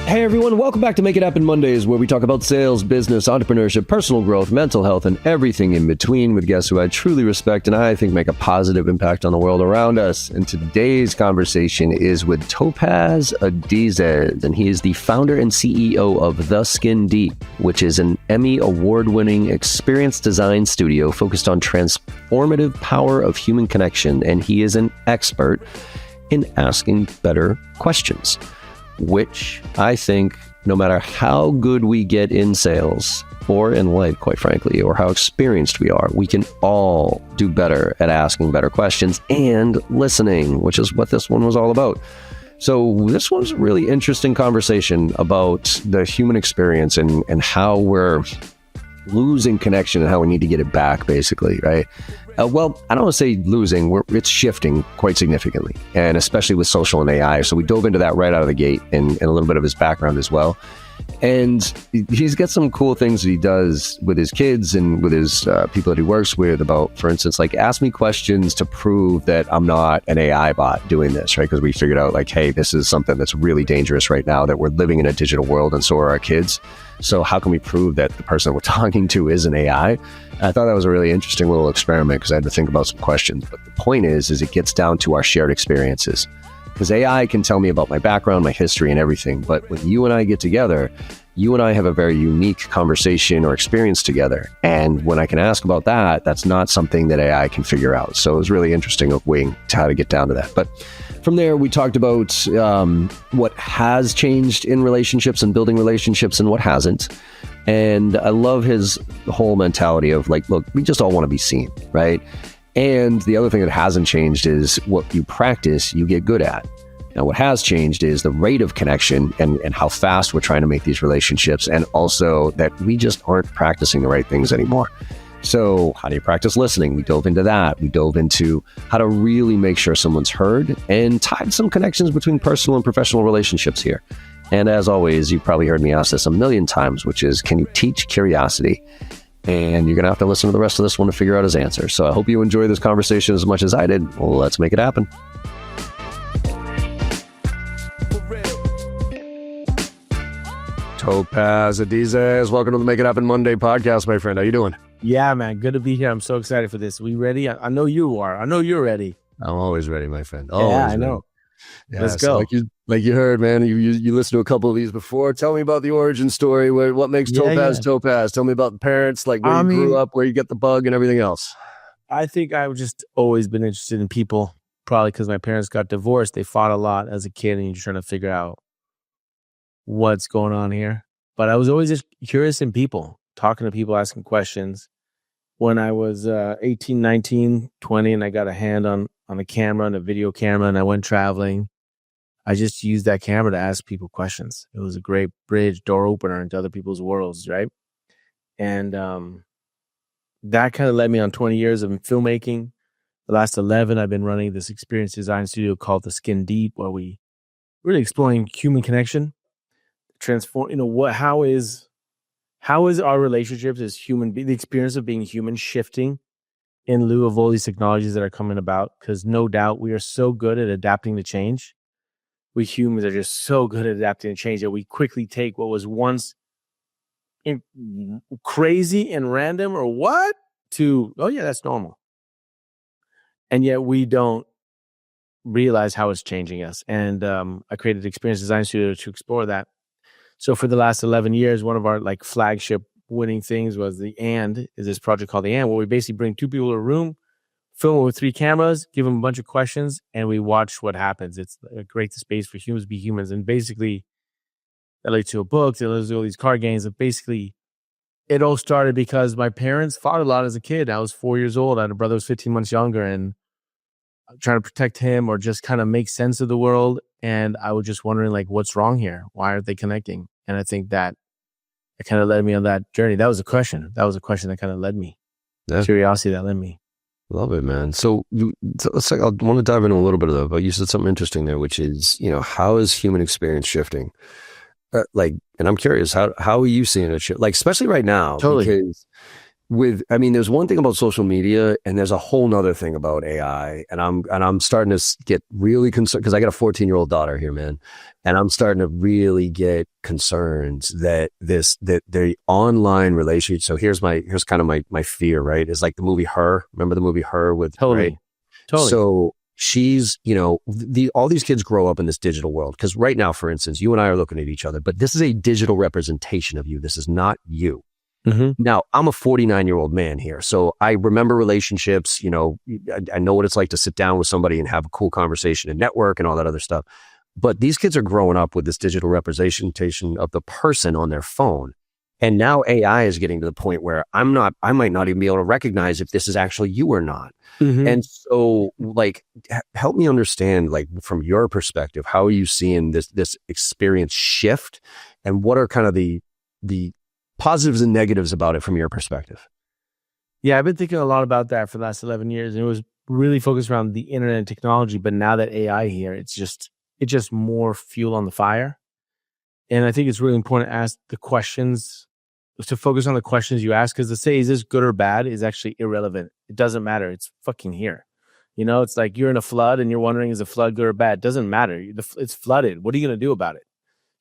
Hey everyone, welcome back to Make It Happen Mondays, where we talk about sales, business, entrepreneurship, personal growth, mental health, and everything in between with guests who I truly respect and I think make a positive impact on the world around us. And today's conversation is with Topaz Adizes, and he is the founder and CEO of The Skin Deep, which is an Emmy award-winning experience design studio focused on transformative power of human connection, and he is an expert in asking better questions, which I think no matter how good we get in sales or in life, quite frankly, or how experienced we are, we can all do better at asking better questions and listening, which is what this one was all about. So this was a really interesting conversation about the human experience and how we're losing connection and how we need to get it back, basically, right? Well, I don't want to say losing, it's shifting quite significantly, and especially with social and AI. So we dove into that right out of the gate and a little bit of his background as well. And he's got some cool things that he does with his kids and with his people that he works with about, for instance, like ask me questions to prove that I'm not an AI bot doing this, right? Because we figured out like, hey, this is something that's really dangerous right now, that we're living in a digital world and so are our kids. So how can we prove that the person we're talking to is an AI? I thought that was a really interesting little experiment because I had to think about some questions. But the point is it gets down to our shared experiences. Because AI can tell me about my background, my history, and everything. But when you and I get together, you and I have a very unique conversation or experience together. And when I can ask about that, that's not something that AI can figure out. So it was really interesting of weighing how to get down to that. But from there, we talked about what has changed in relationships and building relationships and what hasn't. And I love his whole mentality of like, look, we just all want to be seen, right? And the other thing that hasn't changed is what you practice, you get good at. Now, what has changed is the rate of connection and how fast we're trying to make these relationships, and also that we just aren't practicing the right things anymore. So how do you practice listening? We dove into that. We dove into how to really make sure someone's heard and tied some connections between personal and professional relationships here. And as always, you've probably heard me ask this a million times, which is, can you teach curiosity? And you're going to have to listen to the rest of this one to figure out his answer. So I hope you enjoy this conversation as much as I did. Well, let's make it happen. Topaz Adizes, welcome to the Make It Happen Monday podcast, my friend. How you doing? Yeah, man. Good to be here. I'm so excited for this. We ready? I know you are. I know you're ready. I'm always ready, my friend. Always I know. Yeah, let's so go. Like you heard, man, you listened to a couple of these before. Tell me about the origin story. What makes Topaz Topaz? Tell me about the parents, like where you grew up, where you get the bug and everything else. I think I've just always been interested in people, probably because my parents got divorced. They fought a lot as a kid and you're trying to figure out what's going on here. But I was always just curious in people, talking to people, asking questions. When I was 18, 19, 20, and I got a hand on a camera and a video camera and I went traveling, I just used that camera to ask people questions. It was a great bridge, door opener into other people's worlds, right? And that kind of led me on 20 years of filmmaking. The last 11, I've been running this experience design studio called The Skin Deep, where we really exploring human connection, transform, how is our relationships as human, the experience of being human shifting in lieu of all these technologies that are coming about? Because no doubt we are so good at adapting to change. We humans are just so good at adapting to change that we quickly take what was once crazy and random or what to, oh yeah, that's normal. And yet we don't realize how it's changing us. And I created Experience Design Studio to explore that. So for the last 11 years, one of our like flagship winning things was this project called The And, where we basically bring two people to a room, film it with 3 cameras, give them a bunch of questions, and we watch what happens. It's a great space for humans to be humans. And basically, that led to a book, that led to all these card games. And basically, it all started because my parents fought a lot as a kid. I was 4 years old. I had a brother who was 15 months younger, and I'm trying to protect him or just kind of make sense of the world. And I was just wondering, like, what's wrong here? Why aren't they connecting? And I think that it kind of led me on that journey. That was a question. That kind of led me. Yeah. Curiosity that led me. Love it, man. So let's I want to dive into a little bit of that, but you said something interesting there, which is, how is human experience shifting? And I'm curious, how are you seeing it shift? Like, especially right now, totally. Because there's one thing about social media, and there's a whole nother thing about AI, and I'm starting to get really concerned because I got a 14-year-old daughter here, man, and I'm starting to really get concerned that the online relationship. So here's kind of my fear, right? Is like the movie Her. Remember the movie Her with Totally. right? Totally. So she's, all these kids grow up in this digital world. Because right now, for instance, you and I are looking at each other, but this is a digital representation of you. This is not you. Mm-hmm. Now, I'm a 49-year-old man here. So I remember relationships, I know what it's like to sit down with somebody and have a cool conversation and network and all that other stuff. But these kids are growing up with this digital representation of the person on their phone. And now AI is getting to the point where I might not even be able to recognize if this is actually you or not. Mm-hmm. And so like, help me understand, like from your perspective, how are you seeing this experience shift, and what are kind of the positives and negatives about it from your perspective? Yeah, I've been thinking a lot about that for the last 11 years, and it was really focused around the internet and technology. But now that AI here, it's just more fuel on the fire. And I think it's really important to ask the questions, to focus on the questions you ask, because to say, is this good or bad, is actually irrelevant. It doesn't matter. It's fucking here. It's like you're in a flood and you're wondering, is the flood good or bad? It doesn't matter. It's flooded. What are you going to do about it?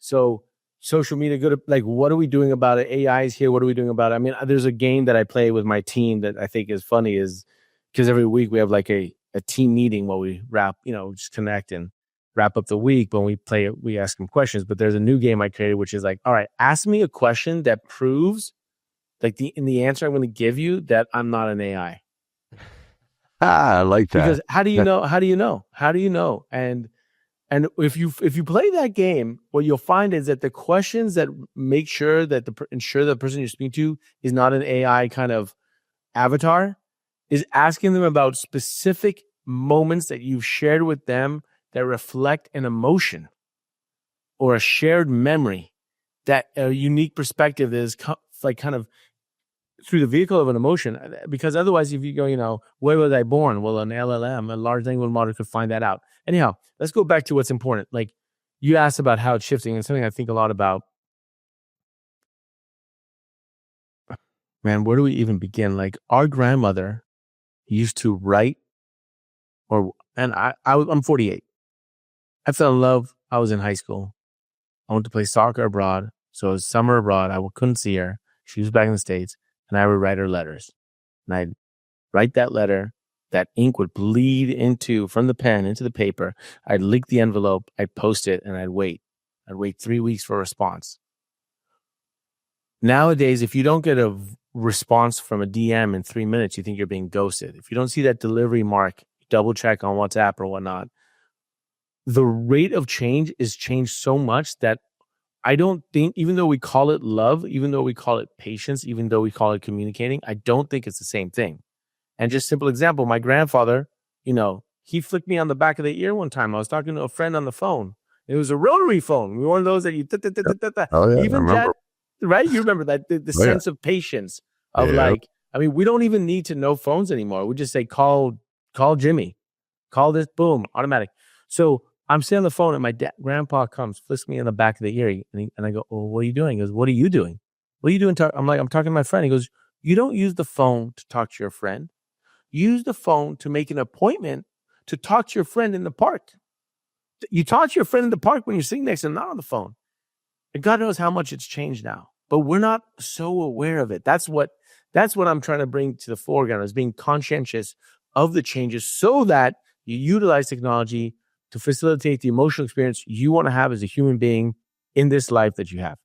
So social media, good, like, what are we doing about it? AI is here. What are we doing about it? I mean, there's a game that I play with my team that I think is funny, is because every week we have like a team meeting where we just connect and wrap up the week. But when we play it, we ask them questions. But there's a new game I created, which is like, all right, ask me a question that proves, like, in the answer I'm going to give you, that I'm not an AI. I like that. Because how do you know? How do you know? How do you know? And if you play that game, what you'll find is that the questions that make sure that ensure the person you're speaking to is not an AI kind of avatar, is asking them about specific moments that you've shared with them that reflect an emotion or a shared memory, that a unique perspective is like kind of through the vehicle of an emotion. Because otherwise, if you go, where was I born? Well, an LLM, a large language model, could find that out. Anyhow, let's go back to what's important. Like, you asked about how it's shifting, and something I think a lot about. Man, where do we even begin? Like, our grandmother used to write, I'm 48. I fell in love. I was in high school. I went to play soccer abroad. So it was summer abroad. I couldn't see her. She was back in the States, and I would write her letters. And I'd write that letter. That ink would bleed from the pen into the paper. I'd leak the envelope. I'd post it, and I'd wait. I'd wait 3 weeks for a response. Nowadays, if you don't get a response from a DM in 3 minutes, you think you're being ghosted. If you don't see that delivery mark, double check on WhatsApp or whatnot. The rate of change is changed so much that I don't think, even though we call it love, even though we call it patience, even though we call it communicating, I don't think it's the same thing. And just simple example, my grandfather, he flicked me on the back of the ear one time. I was talking to a friend on the phone. It was a rotary phone. One of those that you... Oh, yeah, even that, right? You remember that, the sense of patience of we don't even need to know phones anymore. We just say, call Jimmy. Call this, boom, automatic. So I'm sitting on the phone and my grandpa comes, flicks me in the back of the ear, and I go, "Oh, what are you doing?" He goes, "What are you doing? What are you doing?" I'm like, "I'm talking to my friend." He goes, "You don't use the phone to talk to your friend. Use the phone to make an appointment to talk to your friend in the park. You talk to your friend in the park when you're sitting next to him, not on the phone." And God knows how much it's changed now, but we're not so aware of it. That's what I'm trying to bring to the foreground, is being conscientious of the changes so that you utilize technology to facilitate the emotional experience you want to have as a human being in this life that you have.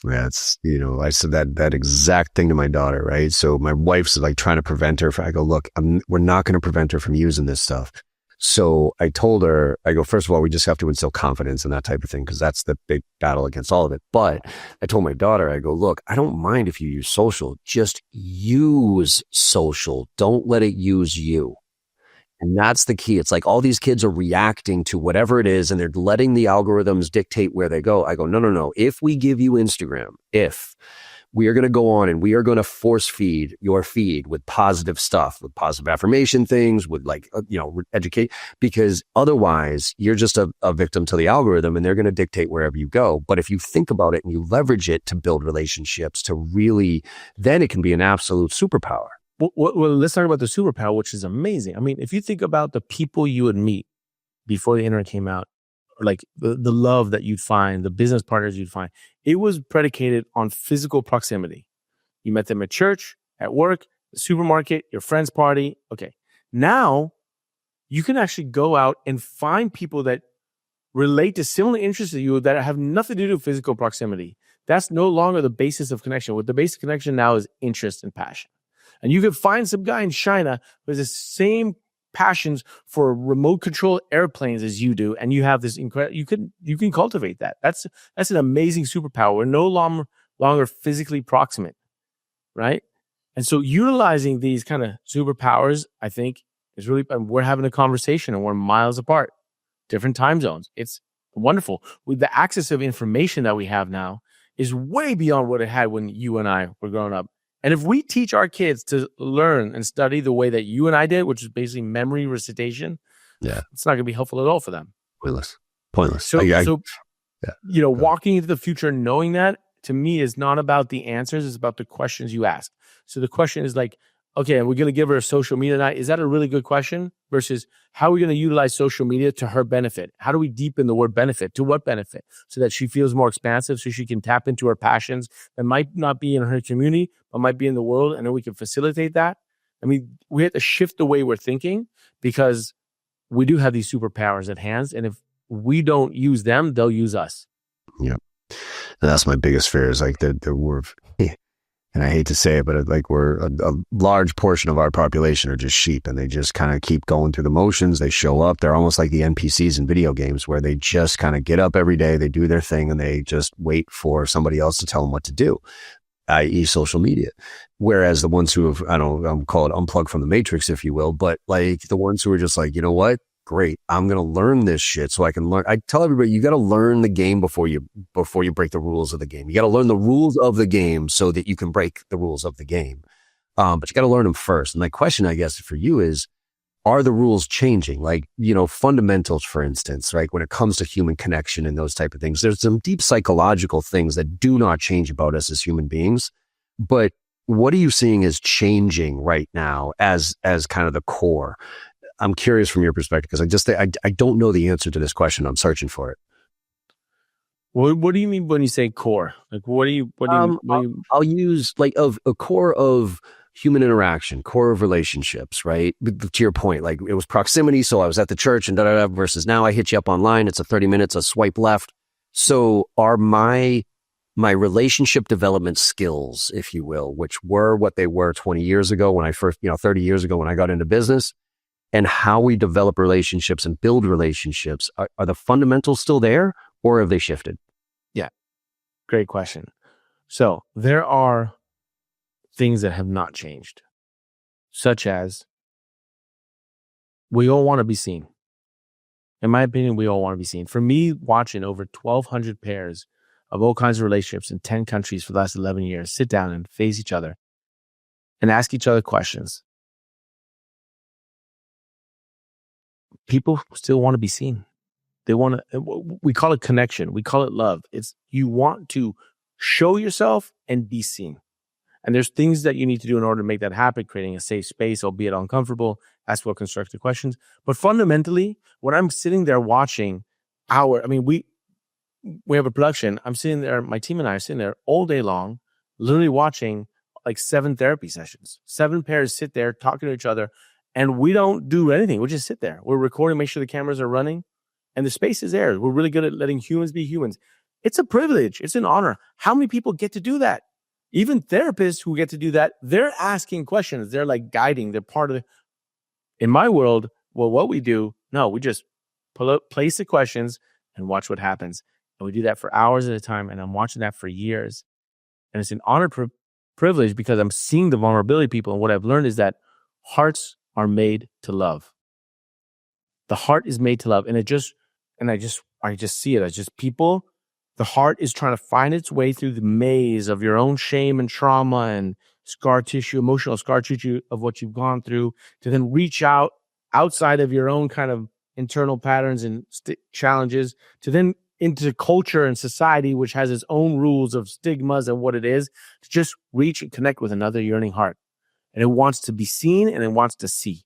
Yeah, it's, I said that exact thing to my daughter, right? So my wife's like trying to prevent her. I go, look, we're not going to prevent her from using this stuff. So I told her, I go, first of all, we just have to instill confidence and that type of thing, because that's the big battle against all of it. But I told my daughter, I go, look, I don't mind if you use social, just use social. Don't let it use you. And that's the key. It's like all these kids are reacting to whatever it is, and they're letting the algorithms dictate where they go. I go, no. If we give you Instagram, we are going to go on and we are going to force feed your feed with positive stuff, with positive affirmation things, with educate, because otherwise you're just a victim to the algorithm and they're going to dictate wherever you go. But if you think about it and you leverage it to build relationships, to really, then it can be an absolute superpower. Well, let's talk about the superpower, which is amazing. I mean, if you think about the people you would meet before the internet came out, or like the love that you'd find, the business partners you'd find, it was predicated on physical proximity. You met them at church, at work, the supermarket, your friend's party. Okay. Now you can actually go out and find people that relate to similar interests to you that have nothing to do with physical proximity. That's no longer the basis of connection. What the basic connection now is interest and passion. And you could find some guy in China who has the same passions for remote control airplanes as you do, and you have this incredible. You can cultivate that. That's an amazing superpower. We're no longer physically proximate, right? And so utilizing these kind of superpowers, I think, is really. We're having a conversation and we're miles apart, different time zones. It's wonderful. With the access of information that we have now is way beyond what it had when you and I were growing up. And if we teach our kids to learn and study the way that you and I did, which is basically memory recitation, it's not going to be helpful at all for them. Pointless. So, walking into the future knowing that, to me, is not about the answers. It's about the questions you ask. So the question is like, okay, we're going to give her a social media night. Is that a really good question? Versus how are we going to utilize social media to her benefit? How do we deepen the word benefit? To what benefit? So that she feels more expansive, so she can tap into her passions that might not be in her community, but might be in the world. And then we can facilitate that. I mean, we have to shift the way we're thinking because we do have these superpowers at hand. And if we don't use them, they'll use us. Yeah. And that's my biggest fear is like we're, and I hate to say it, but like we're a large portion of our population are just sheep and they just kind of keep going through the motions. They show up. They're almost like the NPCs in video games where they just kind of get up every day. They do their thing and they just wait for somebody else to tell them what to do, i.e. social media. Whereas the ones who have, I'm call it unplugged from the matrix, if you will, but like the ones who are just like, you know what? Great. I'm going to learn this shit so I can learn. I tell everybody, you got to learn the game before you break the rules of the game. You got to learn the rules of the game so that you can break the rules of the game. But you got to learn them first. And my question, I guess, for you is, are the rules changing? Like, fundamentals, for instance, right? When it comes to human connection and those type of things, there's some deep psychological things that do not change about us as human beings. But what are you seeing as changing right now as kind of the core? I'm curious from your perspective because I don't know the answer to this question. I'm searching for it. What do you mean when you say core? Like, I'll use like a core of human interaction, core of relationships, right? To your point, like it was proximity. So I was at the church and versus now I hit you up online. It's a 30 minutes, a swipe left. So are my relationship development skills, if you will, which were what they were 20 years ago when I first, 30 years ago when I got into business, and how we develop relationships and build relationships, are the fundamentals still there or have they shifted? Yeah, great question. So there are things that have not changed, such as we all want to be seen. In my opinion, we all want to be seen. For me, watching over 1,200 pairs of all kinds of relationships in 10 countries for the last 11 years sit down and face each other and ask each other questions. People still want to be seen. They want to, we call it connection. We call it love. It's you want to show yourself and be seen. And there's things that you need to do in order to make that happen, creating a safe space, albeit uncomfortable, ask for constructive questions. But fundamentally, when I'm sitting there watching we have a production. I'm sitting there, my team and I are sitting there all day long, literally watching like 7 therapy sessions. 7 pairs sit there talking to each other. And we don't do anything. We just sit there. We're recording, make sure the cameras are running, and the space is there. We're really good at letting humans be humans. It's a privilege. It's an honor. How many people get to do that? Even therapists who get to do that, they're asking questions. They're like guiding. They're part of it. In my world, what we do, no, we just place the questions and watch what happens. And we do that for hours at a time. And I'm watching that for years. And it's an honor privilege because I'm seeing the vulnerability of people. And what I've learned is that hearts are made to love. The heart is made to love. And I just see it as just people The heart is trying to find its way through the maze of your own shame and trauma and scar tissue, emotional scar tissue of what you've gone through, to then reach out outside of your own kind of internal patterns and challenges, to then into culture and society, which has its own rules of stigmas and what it is, to just reach and connect with another yearning heart. And it wants to be seen and it wants to see.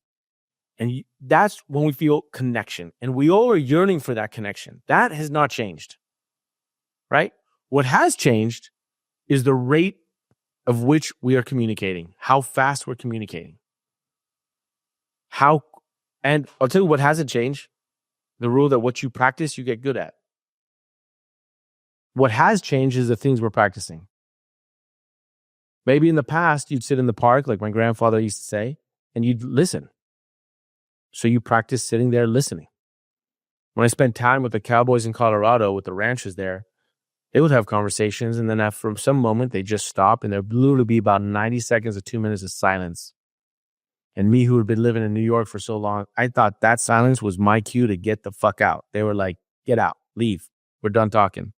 And that's when we feel connection. And we all are yearning for that connection. That has not changed, right? What has changed is the rate of which we are communicating, how fast we're communicating. And I'll tell you what hasn't changed, the rule that what you practice, you get good at. What has changed is the things we're practicing. Maybe in the past, you'd sit in the park, like my grandfather used to say, and you'd listen. So you practice sitting there listening. When I spent time with the cowboys in Colorado, with the ranchers there, they would have conversations, and then after some moment, they just stop, and there would literally be about 90 seconds or 2 minutes of silence. And me, who had been living in New York for so long, I thought that silence was my cue to get the fuck out. They were like, get out, leave. We're done talking.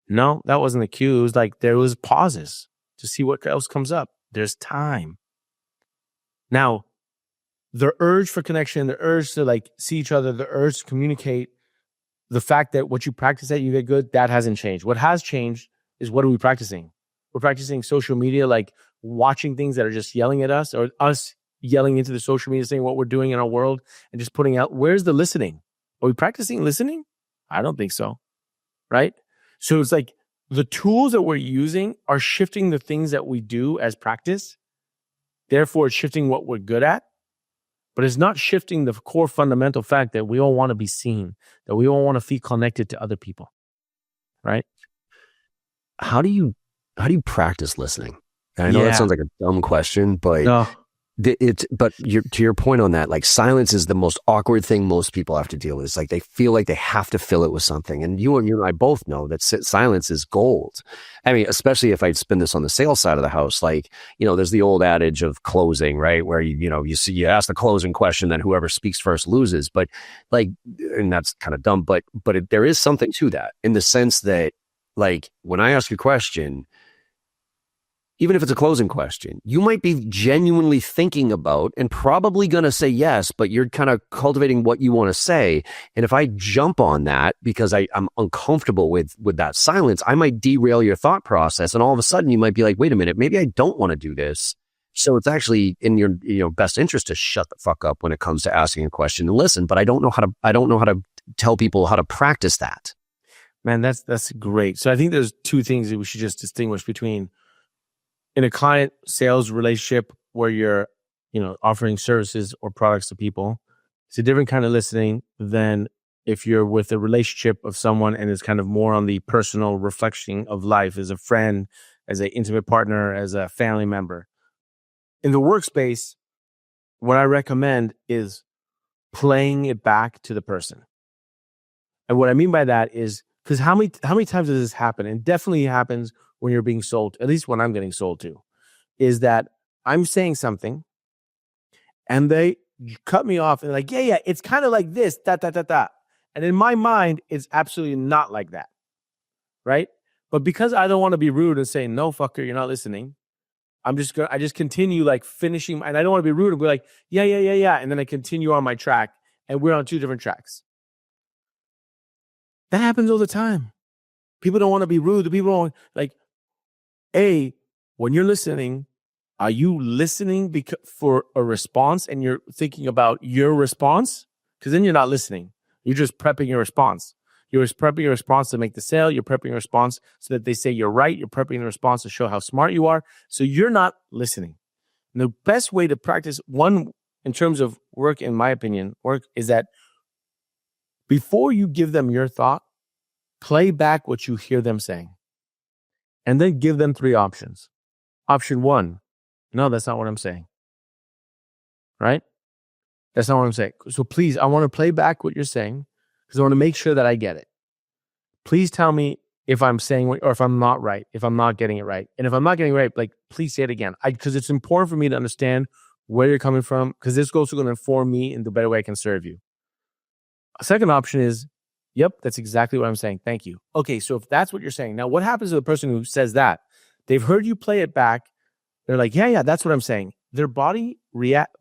No, that wasn't the cue. It was like there was pauses to see what else comes up. There's time. Now, the urge for connection, the urge to like see each other, the urge to communicate, the fact that what you practice at, you get good, that hasn't changed. What has changed is what are we practicing? We're practicing social media, like watching things that are just yelling at us, or us yelling into the social media saying what we're doing in our world and just putting out, where's the listening? Are we practicing listening? I don't think so, right? So it's like the tools that we're using are shifting the things that we do as practice. Therefore, it's shifting what we're good at. But it's not shifting the core fundamental fact that we all want to be seen, that we all want to feel connected to other people, right? How do you practice listening? And I know that sounds like a dumb question, but No. To your point on that, like silence is the most awkward thing most people have to deal with. It's like they feel like they have to fill it with something. And you and I both know that silence is gold. I mean, especially if I spin this on the sales side of the house, like, there's the old adage of closing, right? Where you ask the closing question, then whoever speaks first loses. But like, and that's kind of dumb, but there is something to that in the sense that, like, when I ask a question, even if it's a closing question, you might be genuinely thinking about and probably going to say yes, but you're kind of cultivating what you want to say. And if I jump on that because I'm uncomfortable with that silence, I might derail your thought process. And all of a sudden you might be like, wait a minute, maybe I don't want to do this. So it's actually in your best interest to shut the fuck up when it comes to asking a question and listen. But I don't know how to tell people how to practice that. Man, that's great. So I think there's two things that we should just distinguish between in a client sales relationship where you're, offering services or products to people. It's a different kind of listening than if you're with a relationship of someone and it's kind of more on the personal reflection of life as a friend, as an intimate partner, as a family member. In the workspace, what I recommend is playing it back to the person. And what I mean by that is, because how many times does this happen? And definitely happens when you're being sold, at least when I'm getting sold to, is that I'm saying something and they cut me off and they're like, yeah, it's kind of like this, da. And in my mind, it's absolutely not like that, right? But because I don't want to be rude and say, no, fucker, you're not listening, I just continue like finishing, and I don't want to be rude and be like, yeah. And then I continue on my track and we're on two different tracks. That happens all the time. People don't want to be rude. People don't like, when you're listening, are you listening for a response and you're thinking about your response? Because then you're not listening. You're just prepping your response. You're prepping your response to make the sale. You're prepping your response so that they say you're right. You're prepping the response to show how smart you are. So you're not listening. And the best way to practice one in terms of work, in my opinion, is that before you give them your thought, play back what you hear them saying. And then give them three options. Option one, no, that's not what I'm saying. Right? That's not what I'm saying. So please, I want to play back what you're saying because I want to make sure that I get it. Please tell me if I'm saying or if I'm not right, if I'm not getting it right. And if I'm not getting it right, like, please say it again. Because it's important for me to understand where you're coming from, because this is also going to inform me in the better way I can serve you. A second option is, Yep, that's exactly what I'm saying. Thank you. Okay, so if that's what you're saying, now what happens to the person who says that? They've heard you play it back. They're like, yeah, that's what I'm saying. Their body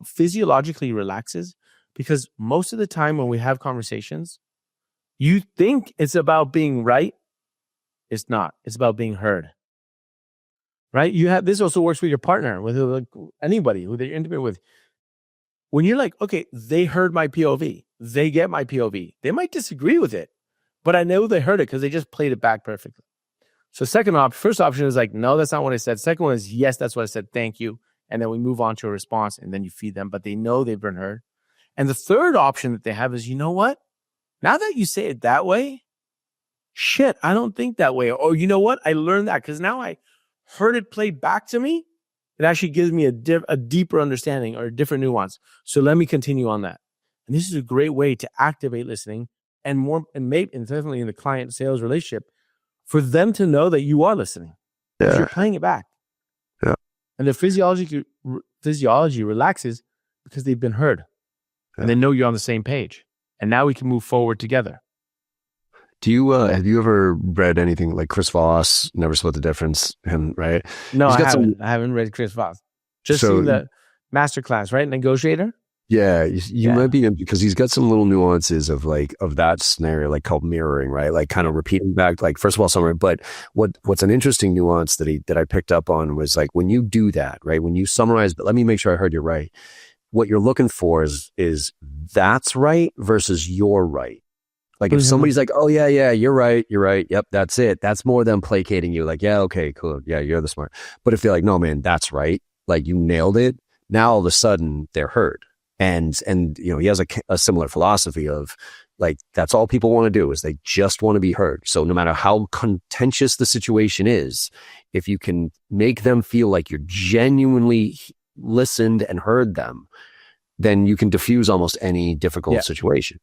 physiologically relaxes because most of the time when we have conversations, you think it's about being right. It's not. It's about being heard. Right? This also works with your partner, with like anybody who they're intimate with. When you're like, okay, they heard my POV. They get my POV. They might disagree with it, but I know they heard it because they just played it back perfectly. So first option is like, no, that's not what I said. Second one is, yes, that's what I said. Thank you. And then we move on to a response and then you feed them, but they know they've been heard. And the third option that they have is, you know what? Now that you say it that way, shit, I don't think that way. Or you know what? I learned that because now I heard it played back to me. It actually gives me a deeper understanding or a different nuance. So let me continue on that. And this is a great way to activate listening and definitely in the client sales relationship for them to know that you are listening. Because you're playing it back. Yeah. And their physiology relaxes because they've been heard. Yeah. And they know you're on the same page. And now we can move forward together. Do you have you ever read anything like Chris Voss, Never Split the Difference, him, right? No, I haven't read Chris Voss. Just seen the masterclass, right? Negotiator? Yeah, you might be, because he's got some little nuances of that scenario, like called mirroring, right? Like kind of repeating back, like first of all, summary. But what's an interesting nuance that I picked up on was like when you do that, right? When you summarize, but let me make sure I heard you right. What you're looking for is that's right versus you're right. Like if somebody's like, oh yeah, you're right. Yep, that's it. That's more than placating you. Like, yeah, okay, cool. Yeah, you're the smart. But if they're like, no, man, that's right. Like you nailed it. Now all of a sudden they're heard. And he has a similar philosophy of like, that's all people want to do is they just want to be heard. So no matter how contentious the situation is, if you can make them feel like you're genuinely listened and heard them, then you can diffuse almost any difficult situation.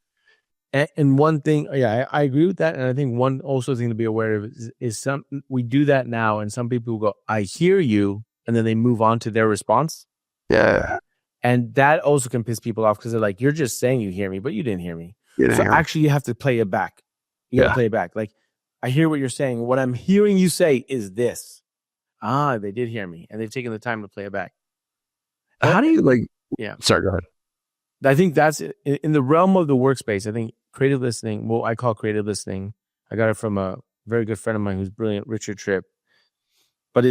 And one thing, I agree with that. And I think one also thing to be aware of is we do that now. And some people go, I hear you. And then they move on to their response. Yeah. And that also can piss people off because they're like, you're just saying you hear me, but you didn't hear me. Actually, you have to play it back. You got to play it back. Like, I hear what you're saying. What I'm hearing you say is this. They did hear me. And they've taken the time to play it back. How do you sorry, go ahead. I think that's in the realm of the workspace. I think creative listening, I call creative listening. I got it from a very good friend of mine who's brilliant, Richard Tripp. But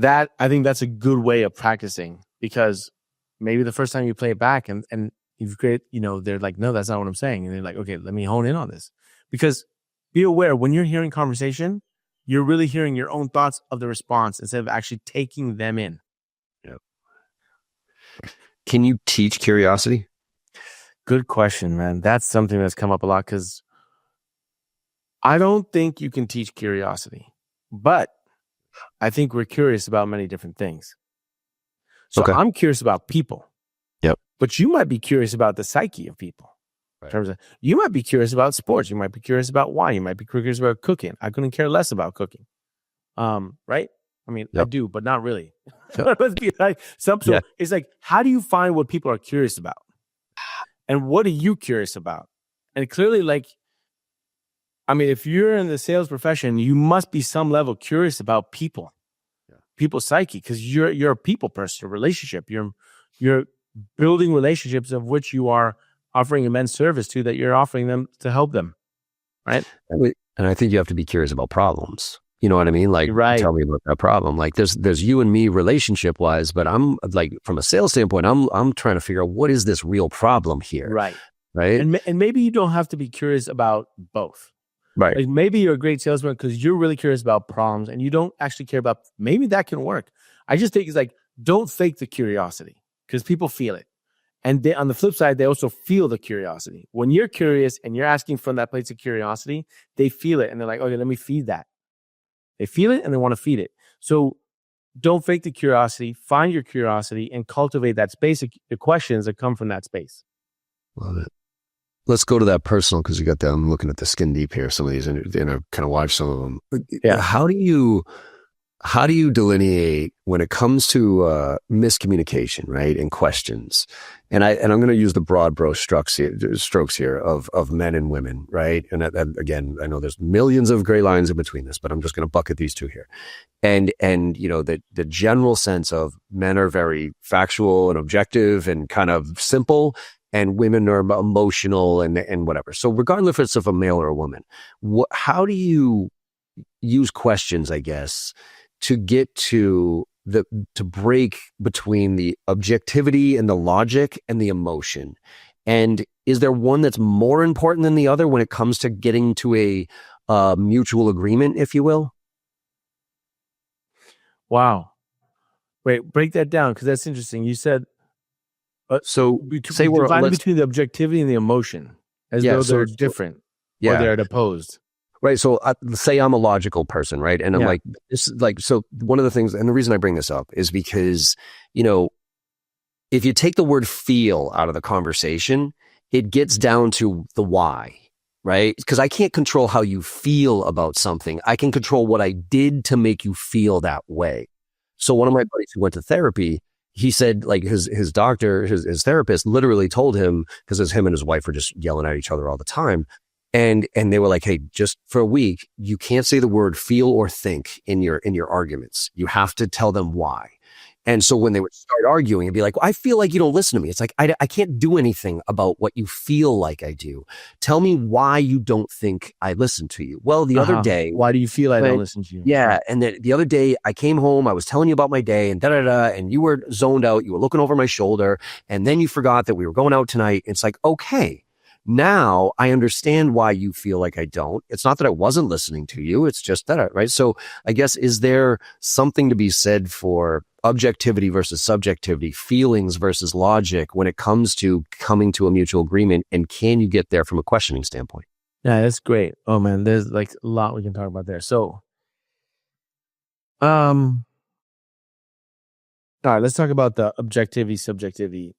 I think that's a good way of practicing because maybe the first time you play it back and you've created, they're like, no, that's not what I'm saying. And they're like, okay, let me hone in on this. Because be aware, when you're hearing conversation, you're really hearing your own thoughts of the response instead of actually taking them in. Yep. Can you teach curiosity? Good question, man. That's something that's come up a lot because I don't think you can teach curiosity, but I think we're curious about many different things. So I'm curious about people. Yep. But you might be curious about the psyche of people. Right. In terms of, you might be curious about sports. You might be curious about wine. You might be curious about cooking. I couldn't care less about cooking. Right? I mean, I do, but not really. Let's be like, it's like, how do you find what people are curious about? And what are you curious about? And clearly, if you're in the sales profession, you must be some level curious about people, people's psyche, because you're a people person, a relationship. You're building relationships of which you are offering immense service to, that you're offering them to help them, right? And I think you have to be curious about problems. You know what I mean? Like, tell me about that problem. Like, there's you and me relationship wise, but I'm like, from a sales standpoint, I'm trying to figure out what is this real problem here, right? And maybe you don't have to be curious about both, right? Like maybe you're a great salesman because you're really curious about problems, and you don't actually care about. Maybe that can work. I just think it's like, don't fake the curiosity because people feel it, and on the flip side, they also feel the curiosity. When you're curious and you're asking from that place of curiosity, they feel it, and they're like, okay, let me feed that. They feel it and they want to feed it. So don't fake the curiosity. Find your curiosity and cultivate that space, the questions that come from that space. Love it. Let's go to that personal, because you got that. I'm looking at the skin deep here, some of these, and I kind of watched some of them. Yeah. How do you how do you delineate when it comes to miscommunication, right, and questions? And I'm going to use the broad brush strokes here of men and women, right? And again, I know there's millions of gray lines in between this, but I'm just going to bucket these two here. And the general sense of men are very factual and objective and kind of simple, and women are emotional and whatever. So regardless if it's of a male or a woman, how do you use questions, I guess, to get to break between the objectivity and the logic and the emotion? And is there one that's more important than the other when it comes to getting to a mutual agreement, if you will? Wow. Wait, break that down, because that's interesting. You said so say we're dividing between the objectivity and the emotion as though they're different or they're opposed. Right. So say I'm a logical person, right? And I'm like, this is like, so one of the things, and the reason I bring this up is because, if you take the word feel out of the conversation, it gets down to the why, right? Because I can't control how you feel about something. I can control what I did to make you feel that way. So one of my buddies who went to therapy, he said like his doctor, his therapist literally told him, because him and his wife were just yelling at each other all the time. And they were like, hey, just for a week, you can't say the word feel or think in your arguments. You have to tell them why. And so when they would start arguing, it'd be like, well, I feel like you don't listen to me. It's like, I can't do anything about what you feel like I do. Tell me why you don't think I listen to you. Well, the other day. Why do you feel I don't listen to you? Yeah. And the other day I came home, I was telling you about my day and and you were zoned out. You were looking over my shoulder. And then you forgot that we were going out tonight. It's like, okay. Now I understand why you feel like I don't. It's not that I wasn't listening to you. It's just that, right? So I guess, is there something to be said for objectivity versus subjectivity, feelings versus logic when it comes to coming to a mutual agreement? And can you get there from a questioning standpoint? Yeah, that's great. Oh man, there's like a lot we can talk about there. So, all right, let's talk about the objectivity, subjectivity.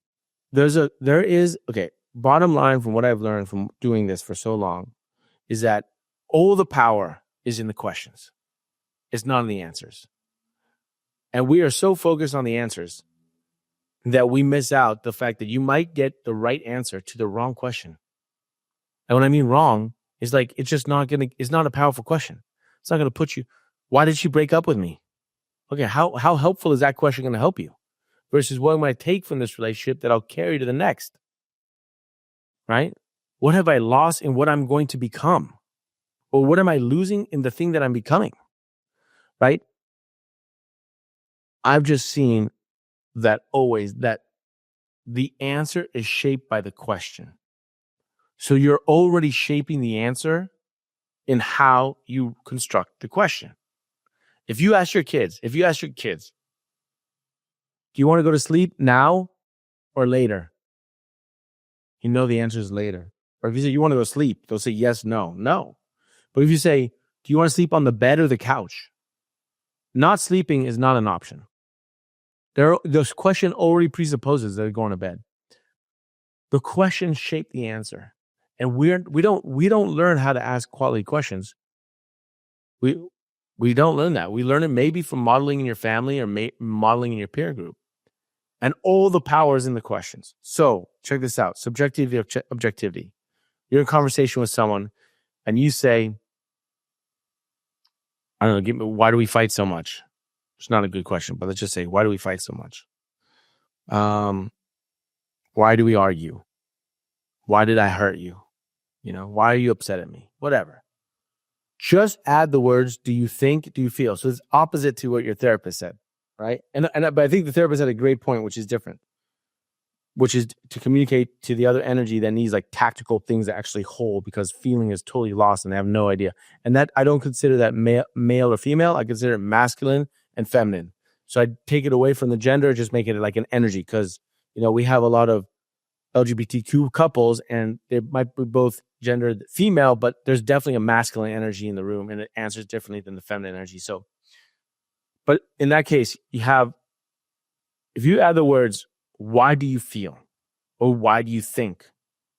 Bottom line from what I've learned from doing this for so long is that all the power is in the questions. It's not in the answers. And we are so focused on the answers that we miss out the fact that you might get the right answer to the wrong question. And when I mean wrong, it's like, it's not a powerful question. It's not going to put you, why did she break up with me? Okay, how helpful is that question going to help you? Versus what am I take from this relationship that I'll carry to the next? Right? What have I lost in what I'm going to become? Or what am I losing in the thing that I'm becoming? Right? I've just seen that the answer is shaped by the question. So you're already shaping the answer in how you construct the question. If you ask your kids, do you want to go to sleep now or later? You know the answer is later. Or if you say you want to go to sleep, they'll say yes, no. But if you say, do you want to sleep on the bed or the couch? Not sleeping is not an option. This question already presupposes that they're going to bed. The questions shape the answer. And we don't learn how to ask quality questions. We don't learn that. We learn it maybe from modeling in your family or modeling in your peer group. And all the power is in the questions. So check this out. Subjectivity, objectivity. You're in conversation with someone and you say, I don't know, why do we fight so much? It's not a good question, but let's just say, why do we fight so much? Why do we argue? Why did I hurt you? Why are you upset at me? Whatever. Just add the words, do you think, do you feel? So it's opposite to what your therapist said. Right. But I think the therapist had a great point, which is different, which is to communicate to the other energy that needs like tactical things that actually hold, because feeling is totally lost and they have no idea. And that I don't consider that male or female. I consider it masculine and feminine. So I take it away from the gender, just make it like an energy, because, we have a lot of LGBTQ couples and they might be both gendered female, but there's definitely a masculine energy in the room and it answers differently than the feminine energy. So, but in that case, if you add the words, why do you feel? Or why do you think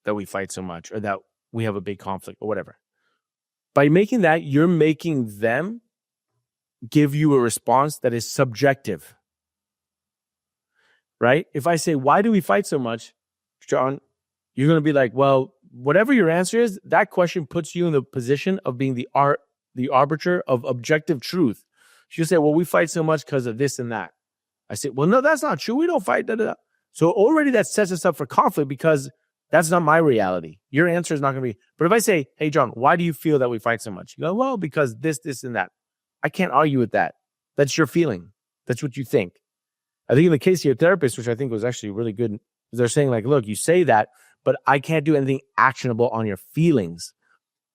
that we fight so much or that we have a big conflict or whatever? By making that, you're making them give you a response that is subjective, right? If I say, why do we fight so much, John, you're going to be like, well, whatever your answer is, that question puts you in the position of being the arbiter of objective truth. She'll say, well, we fight so much because of this and that. I say, well, no, that's not true. We don't fight. Da, da, da. So already that sets us up for conflict because that's not my reality. Your answer is not going to be. But if I say, hey, John, why do you feel that we fight so much? You go, well, because this, and that. I can't argue with that. That's your feeling. That's what you think. I think in the case of your therapist, which I think was actually really good, they're saying like, look, you say that, but I can't do anything actionable on your feelings.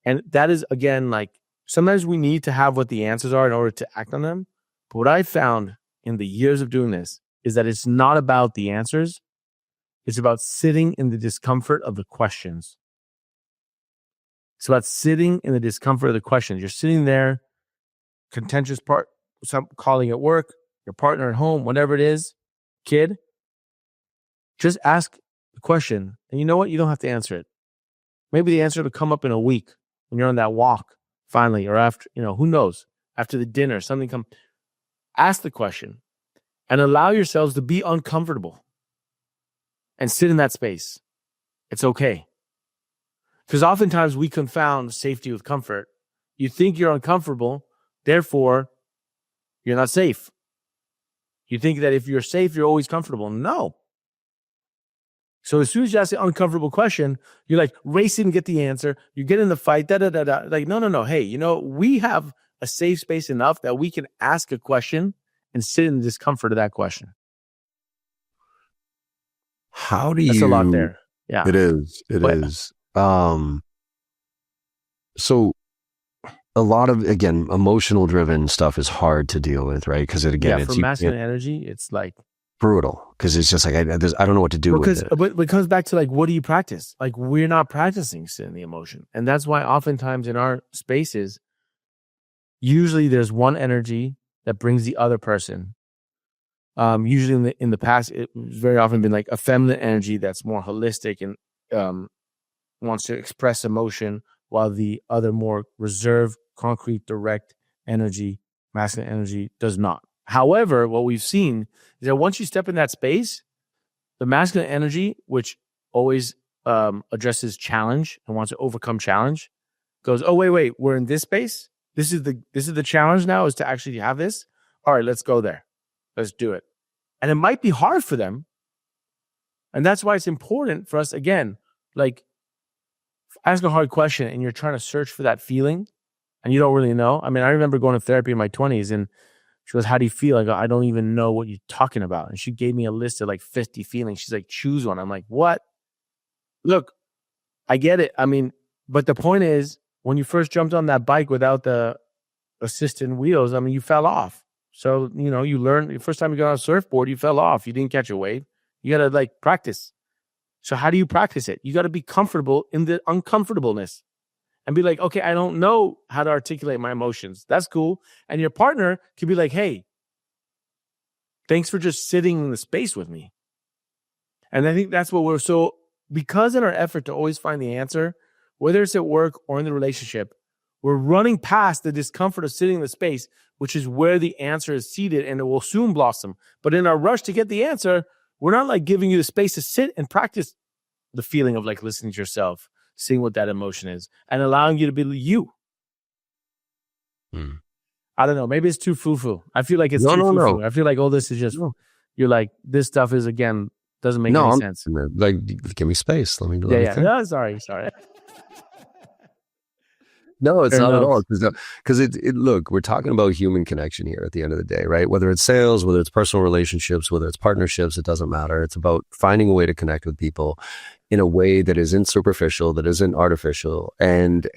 And that is, again, like sometimes we need to have what the answers are in order to act on them. But what I found in the years of doing this is that it's not about the answers. It's about sitting in the discomfort of the questions. It's about sitting in the discomfort of the questions. You're sitting there, contentious part, some calling at work, your partner at home, whatever it is, kid, just ask the question. And you know what? You don't have to answer it. Maybe the answer will come up in a week when you're on that walk finally, or after, who knows, after the dinner, something come. Ask the question and allow yourselves to be uncomfortable and sit in that space. It's okay. Because oftentimes we confound safety with comfort. You think you're uncomfortable, therefore you're not safe. You think that if you're safe, you're always comfortable. No. So as soon as you ask an uncomfortable question, you're like racing to get the answer. You get in the fight, Like, no. Hey, we have a safe space enough that we can ask a question and sit in the discomfort of that question. How do you? That's a lot there. Yeah, it is. It is. So a lot of, again, emotional driven stuff is hard to deal with, right? Because for masculine energy, it's like brutal because it's just like I don't know what to do with it. But it comes back to like, what do you practice? Like, we're not practicing sitting the emotion, and that's why oftentimes in our spaces, usually there's one energy that brings the other person. Usually in the past, it's very often been like a feminine energy that's more holistic and wants to express emotion, while the other more reserved, concrete, direct energy, masculine energy, does not. However, what we've seen is that once you step in that space, the masculine energy, which always addresses challenge and wants to overcome challenge, goes, oh, wait, we're in this space. This is the challenge now, is to actually have this. All right, let's go there. Let's do it. And it might be hard for them. And that's why it's important for us, again, like ask a hard question and you're trying to search for that feeling and you don't really know. I mean, I remember going to therapy in my 20s and she goes, how do you feel? I go, I don't even know what you're talking about. And she gave me a list of like 50 feelings. She's like, choose one. I'm like, what? Look, I get it. I mean, but the point is, when you first jumped on that bike without the assistant wheels, I mean, you fell off. So, you learned the first time you got on a surfboard, you fell off. You didn't catch a wave. You got to like practice. So how do you practice it? You got to be comfortable in the uncomfortableness and be like, okay, I don't know how to articulate my emotions. That's cool. And your partner could be like, hey, thanks for just sitting in the space with me. And I think that's what because in our effort to always find the answer, whether it's at work or in the relationship, we're running past the discomfort of sitting in the space, which is where the answer is seated and it will soon blossom. But in our rush to get the answer, we're not like giving you the space to sit and practice the feeling of like listening to yourself, seeing what that emotion is, and allowing you to be you. I don't know. Maybe it's too foo-foo. I feel like it's too foo-foo. No. I feel like all this is just, you're like, this stuff is, again, doesn't make any sense. Like, give me space. Let me No, sorry. No, it's not at all. Because look, we're talking about human connection here at the end of the day, right? Whether it's sales, whether it's personal relationships, whether it's partnerships, it doesn't matter. It's about finding a way to connect with people in a way that isn't superficial, that isn't artificial. And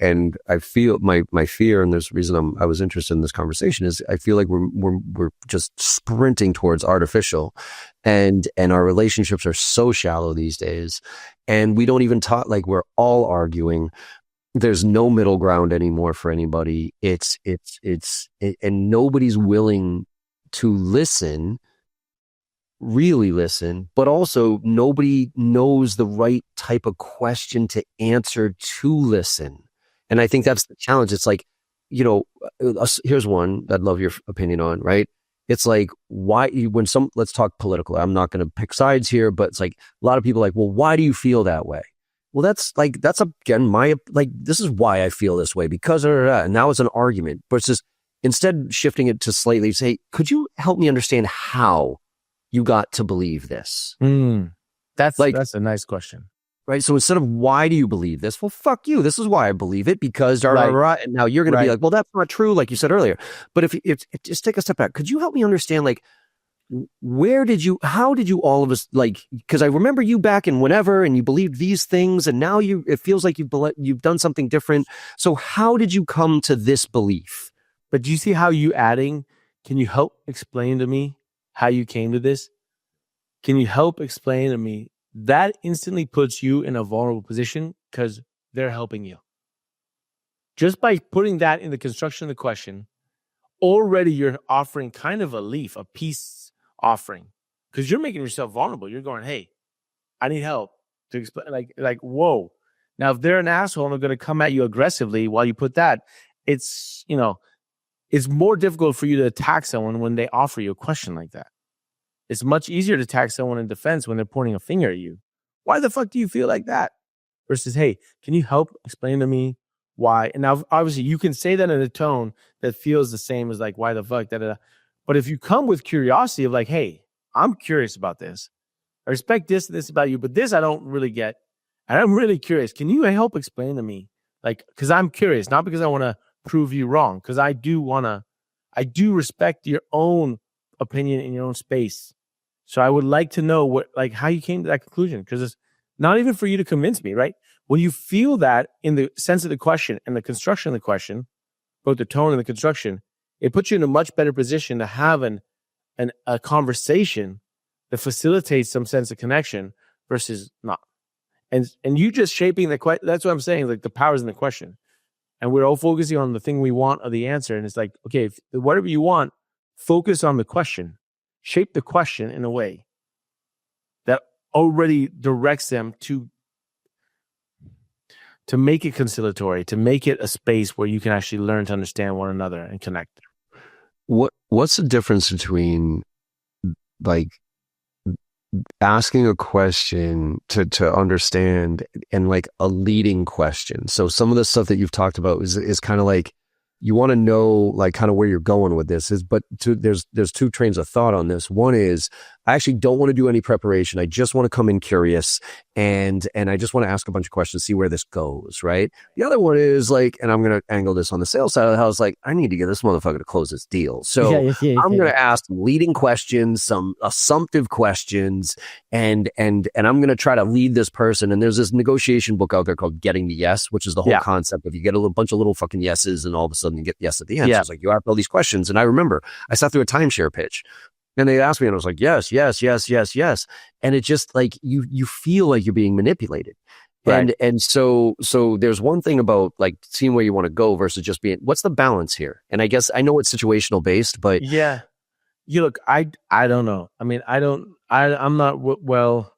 I feel my fear, and there's a reason I was interested in this conversation, is I feel like we're just sprinting towards artificial, and our relationships are so shallow these days, and we don't even talk, like we're all arguing. There's no middle ground anymore for anybody. And nobody's willing to listen, really listen, but also nobody knows the right type of question to answer to listen. And I think that's the challenge. It's like, here's one I'd love your opinion on, right? It's like, let's talk political. I'm not going to pick sides here, but it's like a lot of people are like, well, why do you feel that way? Well, that's again, this is why I feel this way because, and now it's an argument, but it's just, instead shifting it to slightly say, could you help me understand how you got to believe this? That's a nice question. Right. So instead of why do you believe this? Well, fuck you. This is why I believe it because, and now you're going to be like, well, that's not true. Like you said earlier, but if just take a step back, could you help me understand, like, how did you all of us, like, because I remember you back in whenever, and you believed these things, and now it feels like you've done something different. So how did you come to this belief? But do you see how can you help explain to me how you came to this? Can you help explain to me? That instantly puts you in a vulnerable position because they're helping you. Just by putting that in the construction of the question, already you're offering kind of a peace offering, because you're making yourself vulnerable. You're going, hey, I need help to explain. Like, whoa. Now, if they're an asshole and they're going to come at you aggressively while you put that, it's more difficult for you to attack someone when they offer you a question like that. It's much easier to attack someone in defense when they're pointing a finger at you. Why the fuck do you feel like that? Versus, hey, can you help explain to me why? And now, obviously, you can say that in a tone that feels the same as like, why the fuck? Da-da-da. But if you come with curiosity of like, hey, I'm curious about this. I respect this and this about you, but this I don't really get. And I'm really curious. Can you help explain to me? Like, because I'm curious, not because I want to prove you wrong, because I do respect your own opinion in your own space. So I would like to know how you came to that conclusion, because it's not even for you to convince me, right? When you feel that in the sense of the question and the construction of the question, both the tone and the construction, it puts you in a much better position to have a conversation that facilitates some sense of connection versus not. And you just shaping the question. That's what I'm saying. Like, the power's in the question, and we're all focusing on the thing we want or the answer. And it's like, okay, whatever you want, focus on the question. Shape the question in a way that already directs them to make it conciliatory, to make it a space where you can actually learn to understand one another and connect. What's the difference between like asking a question to understand and like a leading question? So some of the stuff that you've talked about is kind of like, you want to know like kind of where you're going with this there's two trains of thought on this. One is, I actually don't want to do any preparation. I just want to come in curious and I just want to ask a bunch of questions, see where this goes, right? The other one is like, and I'm going to angle this on the sales side of the house, like, I need to get this motherfucker to close this deal. So I'm going to ask leading questions, some assumptive questions, and I'm going to try to lead this person. And there's this negotiation book out there called Getting the Yes, which is the whole concept of you get a bunch of little fucking yeses and all of a sudden you get yes at the end. So it's like, you ask all these questions. And I remember I sat through a timeshare pitch. And they asked me, and I was like, yes. And it just like, you feel like you're being manipulated. Right. And so there's one thing about like seeing where you want to go versus just being, what's the balance here? And I guess I know it's situational based, but yeah, look, I don't know. I mean, I'm not well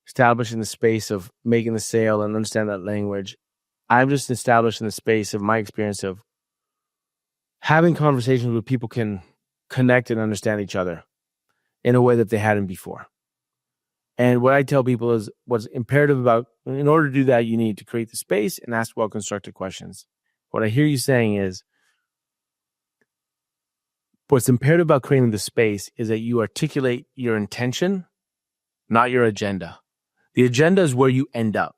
established in the space of making the sale and understand that language. I'm just established in the space of my experience of having conversations where people can connect and understand each other in a way that they hadn't before. And what I tell people is what's imperative about, in order to do that, you need to create the space and ask well-constructed questions. What I hear you saying is, what's imperative about creating the space is that you articulate your intention, not your agenda. The agenda is where you end up.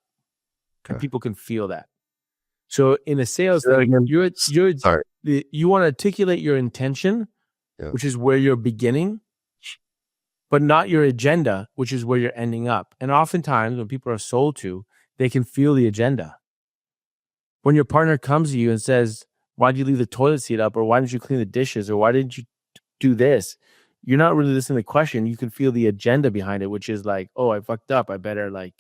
Okay. And people can feel that. So in a sales thing, you want to articulate your intention, which is where you're beginning, but not your agenda, which is where you're ending up. And oftentimes when people are sold to, they can feel the agenda. When your partner comes to you and says, why'd you leave the toilet seat up? Or why didn't you clean the dishes? Or why didn't you do this? You're not really listening to the question. You can feel the agenda behind it, which is like, oh, I fucked up. I better like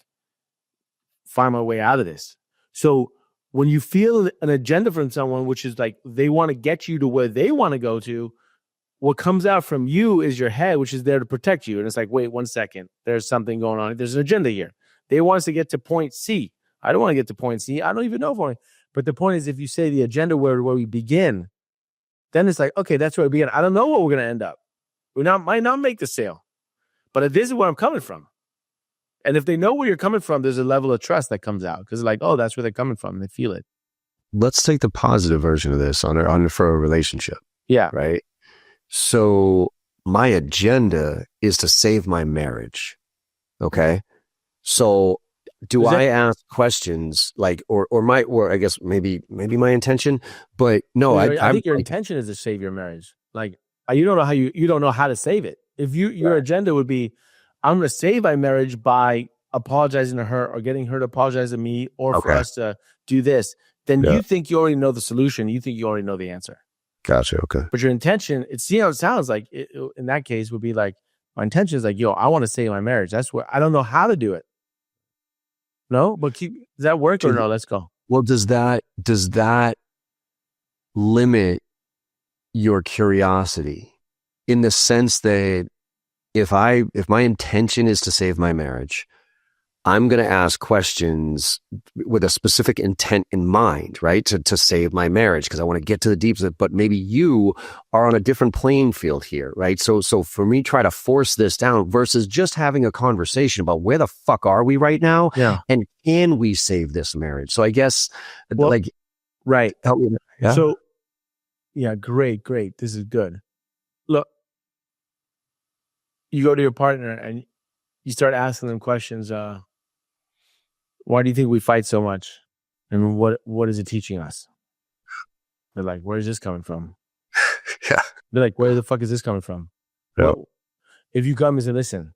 find my way out of this. So when you feel an agenda from someone, which is like they want to get you to where they want to go to, what comes out from you is your head, which is there to protect you. And it's like, wait 1 second. There's something going on. There's an agenda here. They want us to get to point C. I don't want to get to point C. I don't even know if I want to. But the point is, if you say the agenda where we begin, then it's like, okay, that's where we begin. I don't know what we're going to end up. Might not make the sale, but this is where I'm coming from. And if they know where you're coming from, there's a level of trust that comes out because like, oh, that's where they're coming from. And they feel it. Let's take the positive version of this for a relationship. Yeah. Right. So my agenda is to save my marriage. Okay. So I ask questions like, or I guess maybe my intention, but no, I think your intention is to save your marriage. Like you don't know you don't know how to save it. If your agenda would be, I'm going to save my marriage by apologizing to her or getting her to apologize to me or for us to do this, then you think you already know the solution. You think you already know the answer. Gotcha. Okay. But your intention, it sounds like in that case would be like, my intention is like, yo, I want to save my marriage. That's where I don't know how to do it. No, but does that work or no? Let's go. Well, does that limit your curiosity in the sense that if my intention is to save my marriage, I'm going to ask questions with a specific intent in mind, right? To save my marriage because I want to get to the deeps of it. But maybe you are on a different playing field here, right? So for me, try to force this down versus just having a conversation about where the fuck are we right now? Yeah. And can we save this marriage? So I guess right. Help me. Yeah. So yeah, great. This is good. Look, you go to your partner and you start asking them questions. Why do you think we fight so much? And what is it teaching us? They're like, where is this coming from? Yeah. They're like, where the fuck is this coming from? Yeah. Well, if you come and say, listen,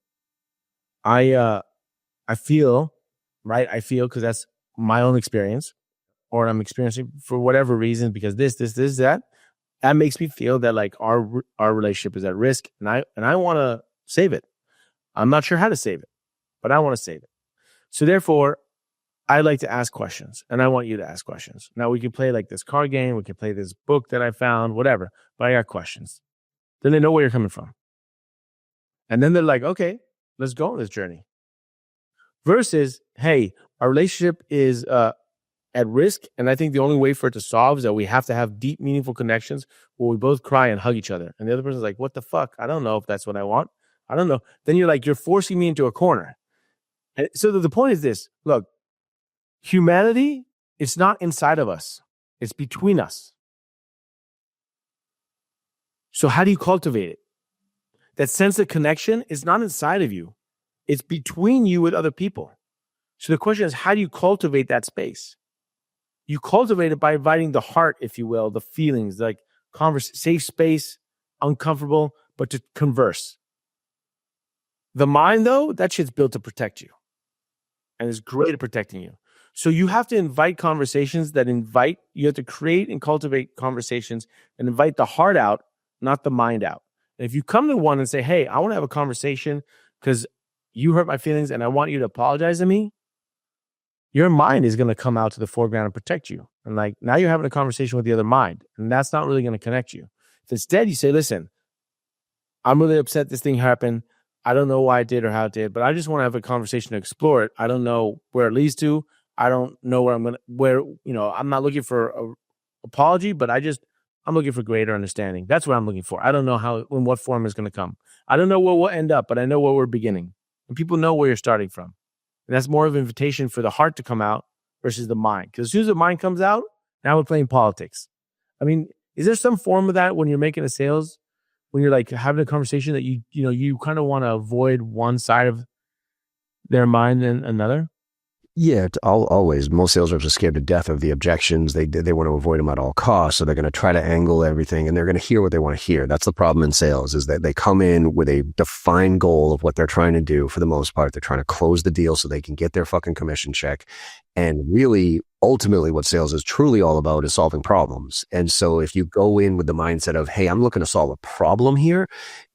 I feel, right? I feel because that's my own experience, or I'm experiencing for whatever reason because this, that makes me feel that like our relationship is at risk, and I want to save it. I'm not sure how to save it, but I want to save it. So therefore, I like to ask questions, and I want you to ask questions. Now, we can play like this card game. We can play this book that I found, whatever. But I got questions. Then they know where you're coming from. And then they're like, okay, let's go on this journey. Versus, hey, our relationship is at risk, and I think the only way for it to solve is that we have to have deep, meaningful connections where we both cry and hug each other. And the other person's like, what the fuck? I don't know if that's what I want. I don't know. Then you're like, you're forcing me into a corner. And so the point is this. Look, humanity, it's not inside of us. It's between us. So how do you cultivate it? That sense of connection is not inside of you. It's between you and other people. So the question is, how do you cultivate that space? You cultivate it by inviting the heart, if you will, the feelings, like safe space, uncomfortable, but to converse. The mind, though, that shit's built to protect you. And it's great at protecting you. So you have to invite conversations you have to create and cultivate conversations and invite the heart out, not the mind out. And if you come to one and say, hey, I want to have a conversation because you hurt my feelings and I want you to apologize to me, your mind is going to come out to the foreground and protect you. And like now you're having a conversation with the other mind, and that's not really going to connect you. If instead you say, listen, I'm really upset this thing happened. I don't know why it did or how it did, but I just want to have a conversation to explore it. I don't know where it leads to. I don't know I'm not looking for an apology, but I'm looking for greater understanding. That's what I'm looking for. I don't know in what form it's going to come. I don't know where we'll end up, but I know where we're beginning. And people know where you're starting from. And that's more of an invitation for the heart to come out versus the mind. Because as soon as the mind comes out, now we're playing politics. I mean, is there some form of that when you're making a sales, when you're like having a conversation that you kind of want to avoid one side of their mind and another? Yeah, always. Most sales reps are scared to death of the objections. They want to avoid them at all costs. So they're going to try to angle everything, and they're going to hear what they want to hear. That's the problem in sales, is that they come in with a defined goal of what they're trying to do. For the most part, they're trying to close the deal so they can get their fucking commission check. And really, ultimately, what sales is truly all about is solving problems. And so if you go in with the mindset of, hey, I'm looking to solve a problem here.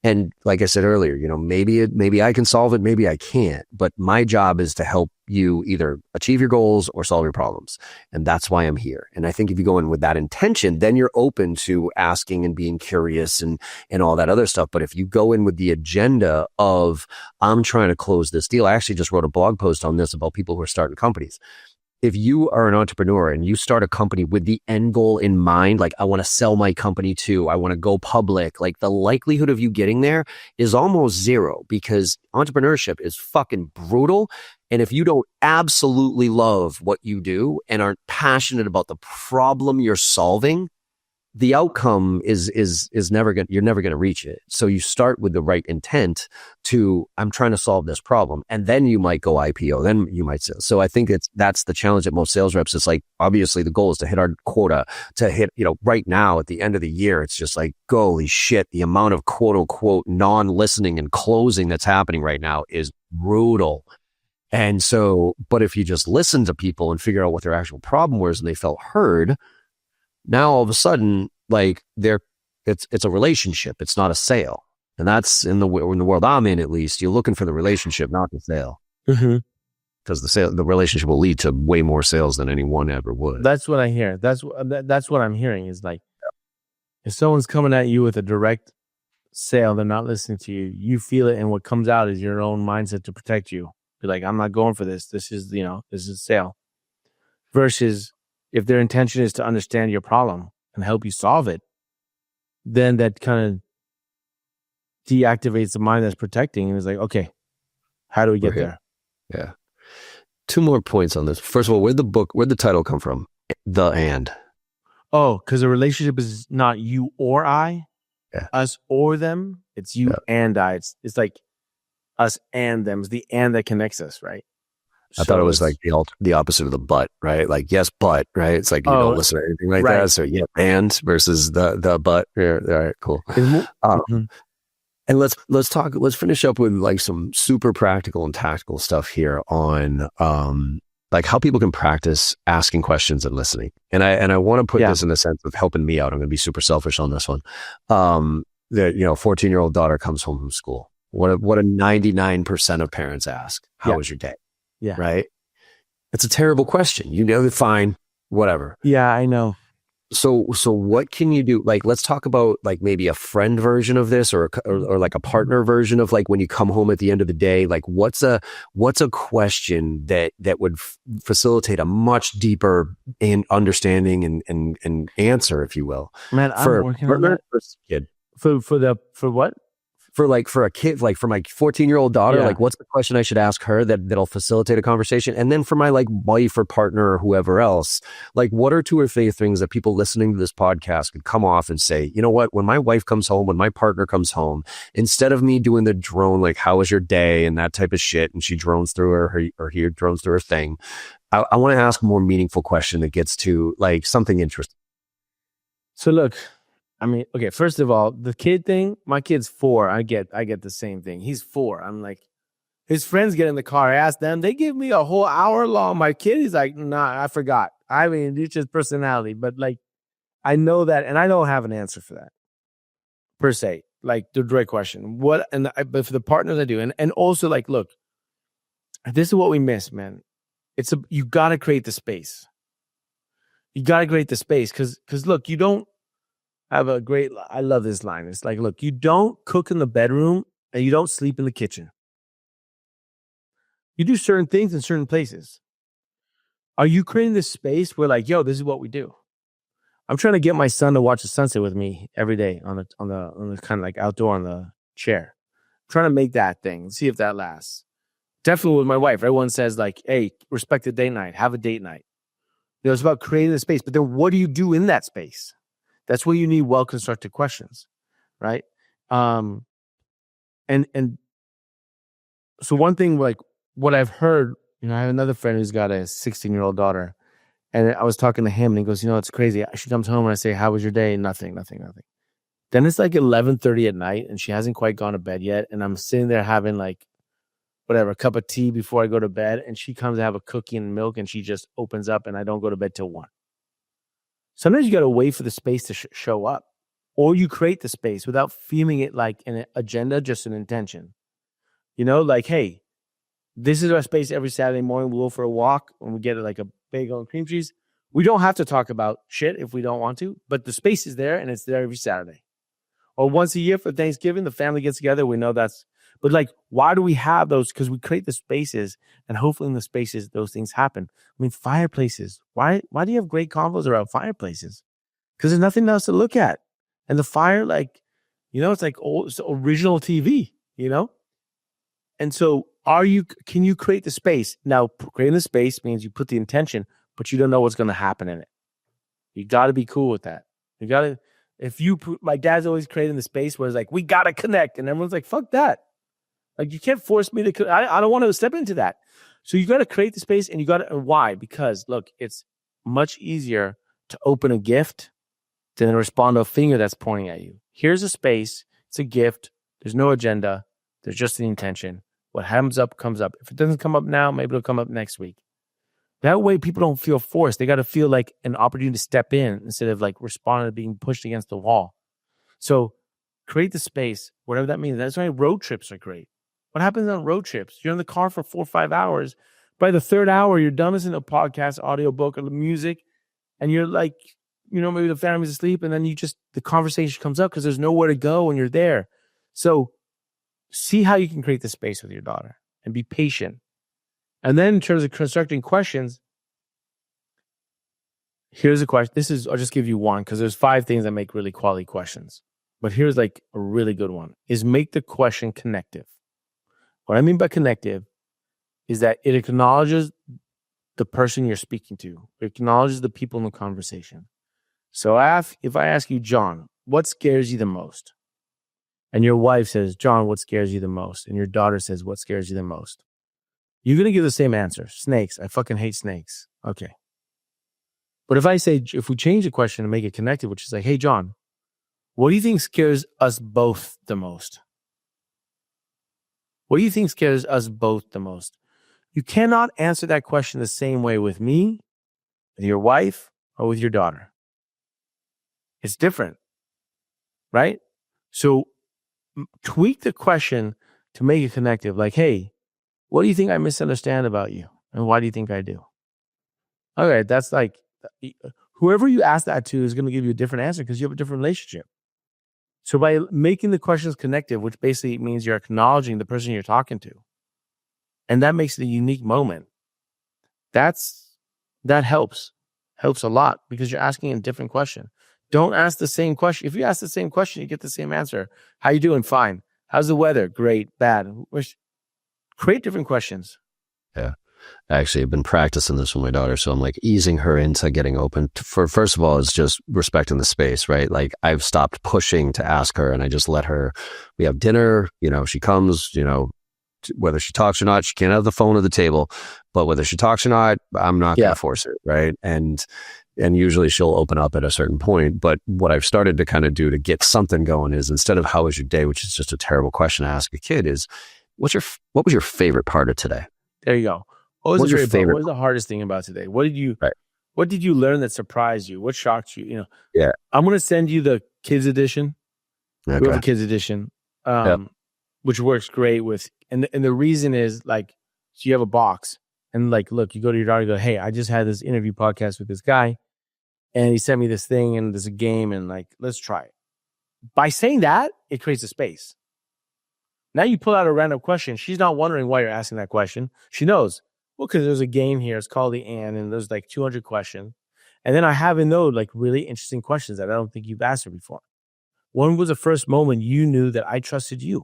And like I said earlier, maybe I can solve it, maybe I can't. But my job is to help you either achieve your goals or solve your problems. And that's why I'm here. And I think if you go in with that intention, then you're open to asking and being curious and all that other stuff. But if you go in with the agenda of, I'm trying to close this deal. I actually just wrote a blog post on this about people who are starting companies. if you are an entrepreneur and you start a company with the end goal in mind, like I want to sell my company to, I want to go public, like the likelihood of you getting there is almost zero because entrepreneurship is fucking brutal. And if you don't absolutely love what you do and aren't passionate about the problem you're solving, the outcome is never going you're never going to reach it. So you start with the right intent to, I'm trying to solve this problem. And then you might go IPO, then you might sell. So I think that's the challenge at most sales reps. It's like, obviously the goal is to hit our quota, to hit, right now at the end of the year, it's just like, holy shit, the amount of quote unquote non-listening and closing that's happening right now is brutal. And so, but if you just listen to people and figure out what their actual problem was and they felt heard, now all of a sudden, like it's a relationship. It's not a sale. And that's in the world I'm in, at least, you're looking for the relationship, not the sale. Because the relationship will lead to way more sales than anyone ever would. That's what I hear. That's what I'm hearing is like, if someone's coming at you with a direct sale, they're not listening to you. You feel it. And what comes out is your own mindset to protect you. Be like, I'm not going for this. This is a sale. Versus if their intention is to understand your problem and help you solve it, then that kind of deactivates the mind that's protecting and is like, okay, how do we get there? Yeah. 2 more points on this. First of all, where'd the title come from? The and. Oh, because a relationship is not you or I, us or them. It's you and I. It's like us and them. It's the and that connects us, right? I thought it was like the opposite of the but, right? Like, yes, but, right? It's like you don't listen to anything like that. So yeah, and versus the but. Yeah, all right, cool. And let's finish up with like some super practical and tactical stuff here on like how people can practice asking questions and listening. And I want to put this in the sense of helping me out. I'm going to be super selfish on this one. That 14-year-old daughter comes home from school. What a 99% of parents ask, how was your day? Yeah. Right. It's a terrible question. Fine, whatever. Yeah, I know. So what can you do? Like, let's talk about like maybe a friend version of this or like a partner version of like when you come home at the end of the day, like what's a question that would facilitate a much deeper understanding and answer, if you will. Man, I'm working on that. For kid. For what? For a kid, like for my 14-year-old daughter, like what's the question I should ask her that'll facilitate a conversation? And then for my like wife or partner or whoever else, like what are 2 or 3 things that people listening to this podcast could come off and say, you know what, when my wife comes home, when my partner comes home, instead of me doing the drone, like how was your day and that type of shit, and she drones through or he drones through her thing, I want to ask a more meaningful question that gets to like something interesting. So look, I mean, okay, first of all, the kid thing, my kid's 4. I get the same thing. He's 4. I'm like, his friends get in the car. I ask them, they give me a whole hour long. My kid, he's like, nah, I forgot. I mean, it's just personality. But like, I know that, and I don't have an answer for that, per se. Like, the direct question. But for the partners, I do. And also, like, look, this is what we miss, man. You got to create the space. You got to create the space. Because look, you don't I love this line. It's like, look, you don't cook in the bedroom and you don't sleep in the kitchen. You do certain things in certain places. Are you creating this space where like, yo, this is what we do? I'm trying to get my son to watch the sunset with me every day on the kind of like outdoor on the chair. I'm trying to make that thing, see if that lasts. Definitely with my wife. Everyone says like, hey, respect the date night, have a date night. It's about creating the space, but then what do you do in that space? That's where you need well-constructed questions, right? And so one thing, like what I've heard, I have another friend who's got a 16-year-old daughter, and I was talking to him, and he goes, it's crazy. She comes home and I say, how was your day? Nothing. Then it's like 11:30 at night, and she hasn't quite gone to bed yet, and I'm sitting there having like whatever, a cup of tea before I go to bed, and she comes to have a cookie and milk, and she just opens up, and I don't go to bed till 1. Sometimes you got to wait for the space to show up, or you create the space without feeling it like an agenda, just an intention. Like, hey, this is our space every Saturday morning. We'll go for a walk and we get like a bagel and cream cheese. We don't have to talk about shit if we don't want to, but the space is there and it's there every Saturday. Or once a year for Thanksgiving, the family gets together. We know that's, But like, why do we have those? Because we create the spaces, and hopefully in the spaces, those things happen. I mean, fireplaces. Why do you have great convos around fireplaces? Because there's nothing else to look at. And the fire, like, it's like it's original TV, And so can you create the space? Now, creating the space means you put the intention, but you don't know what's going to happen in it. You got to be cool with that. You got to, my dad's always creating the space where it's like, we got to connect. And everyone's like, fuck that. Like, you can't force me to, I don't want to step into that. So you got to create the space, and you got to, why? Because look, it's much easier to open a gift than respond to a finger that's pointing at you. Here's a space. It's a gift. There's no agenda. There's just an intention. What comes up, comes up. If it doesn't come up now, maybe it'll come up next week. That way people don't feel forced. They got to feel like an opportunity to step in instead of like responding to being pushed against the wall. So create the space, whatever that means. That's why road trips are great. What happens on road trips? You're in the car for 4 or 5 hours. By the third hour, you're done listening to a podcast, audiobook, or the music, and you're like, maybe the family's asleep, and then the conversation comes up because there's nowhere to go when you're there. So see how you can create the space with your daughter and be patient. And then in terms of constructing questions, here's a question. I'll just give you one because there's 5 things that make really quality questions. But here's like a really good one is make the question connective. What I mean by connective is that it acknowledges the person you're speaking to. It acknowledges the people in the conversation. So if I ask you, John, what scares you the most? And your wife says, John, what scares you the most? And your daughter says, what scares you the most? You're going to give the same answer. Snakes. I fucking hate snakes. Okay. But if we change the question and make it connected, which is like, hey, John, what do you think scares us both the most? What do you think scares us both the most? You cannot answer that question the same way with me, with your wife, or with your daughter. It's different, right? So tweak the question to make it connective. Like, hey, what do you think I misunderstand about you? And why do you think I do? Okay, that's like, whoever you ask that to is going to give you a different answer because you have a different relationship. So by making the questions connective, which basically means you're acknowledging the person you're talking to, and that makes it a unique moment, that helps a lot because you're asking a different question. Don't ask the same question. If you ask the same question, you get the same answer. How you doing? Fine. How's the weather? Great. Bad. Create different questions. Yeah. Actually, I've been practicing this with my daughter, so I'm like easing her into getting open. First of all, it's just respecting the space, right? Like I've stopped pushing to ask her, and I just let her. We have dinner. She comes. Whether she talks or not, she can't have the phone at the table. But whether she talks or not, I'm not going to force her, right? And usually she'll open up at a certain point. But what I've started to kind of do to get something going is instead of how was your day, which is just a terrible question to ask a kid, is what was your favorite part of today? There you go. What was your favorite? What was the hardest thing about today? What did you learn that surprised you? What shocked you? Yeah. I'm going to send you the kids edition. Okay. We have a kids edition, which works great with, and the reason is like, so you have a box and like, look, you go to your daughter, you go, hey, I just had this interview podcast with this guy and he sent me this thing and there's a game and like, let's try it. By saying that, it creates a space. Now you pull out a random question. She's not wondering why you're asking that question. She knows. Well, because there's a game here. It's called the and there's like 200 questions. And then I have in those like really interesting questions that I don't think you've asked her before. When was the first moment you knew that I trusted you?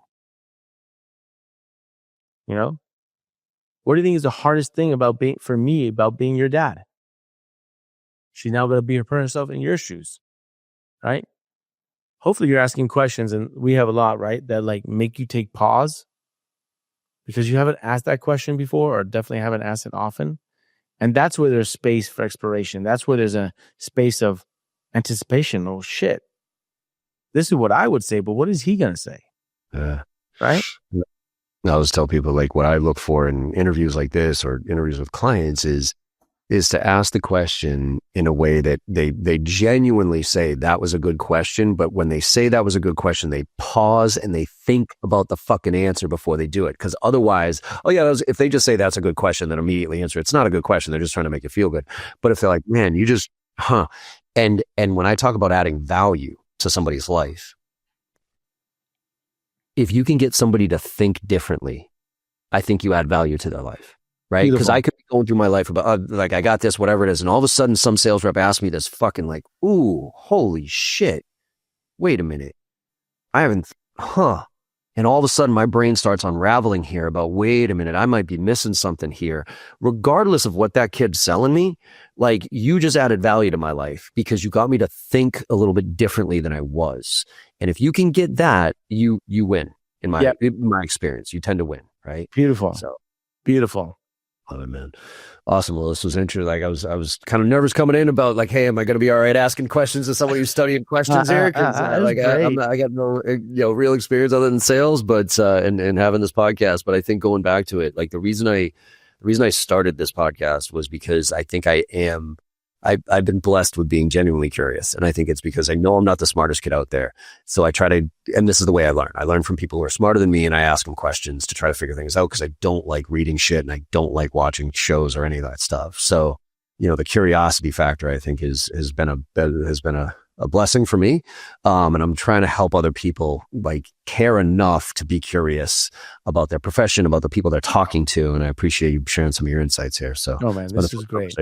What do you think is the hardest thing about being your dad? She's now going to be herself in your shoes, right? Hopefully you're asking questions, and we have a lot, right, that like make you take pause because you haven't asked that question before or definitely haven't asked it often. And that's where there's space for exploration. That's where there's a space of anticipation. Oh, shit. This is what I would say, but what is he going to say? Right? I always tell people like what I look for in interviews like this or interviews with clients is to ask the question in a way that they genuinely say that was a good question. But when they say that was a good question, they pause and they think about the fucking answer before they do it. Because otherwise, if they just say that's a good question, then immediately answer. It's not a good question. They're just trying to make you feel good. But if they're like, man, you just, And when I talk about adding value to somebody's life, if you can get somebody to think differently, I think you add value to their life, right? Because I could be going through my life about, like, I got this, whatever it is. And all of a sudden, some sales rep asked me this fucking like, ooh, holy shit. Wait a minute. I haven't, And all of a sudden, my brain starts unraveling here about, wait a minute, I might be missing something here. Regardless of what that kid's selling me, like, you just added value to my life because you got me to think a little bit differently than I was. And if you can get that, you win. In my experience, you tend to win, right? Beautiful. So beautiful. Love it, man. Awesome. Well, this was interesting. Like, I was kind of nervous coming in about, like, hey, am I going to be all right asking questions to somebody who's studying questions here? Because I got no, real experience other than sales, but and having this podcast. But I think going back to it, like, the reason I started this podcast was because I think I've been blessed with being genuinely curious. And I think it's because I know I'm not the smartest kid out there. So I try to, and this is the way I learn. I learn from people who are smarter than me, and I ask them questions to try to figure things out because I don't like reading shit and I don't like watching shows or any of that stuff. So, the curiosity factor, I think, has been a blessing for me. And I'm trying to help other people, like, care enough to be curious about their profession, about the people they're talking to. And I appreciate you sharing some of your insights here. So, oh man, this is great.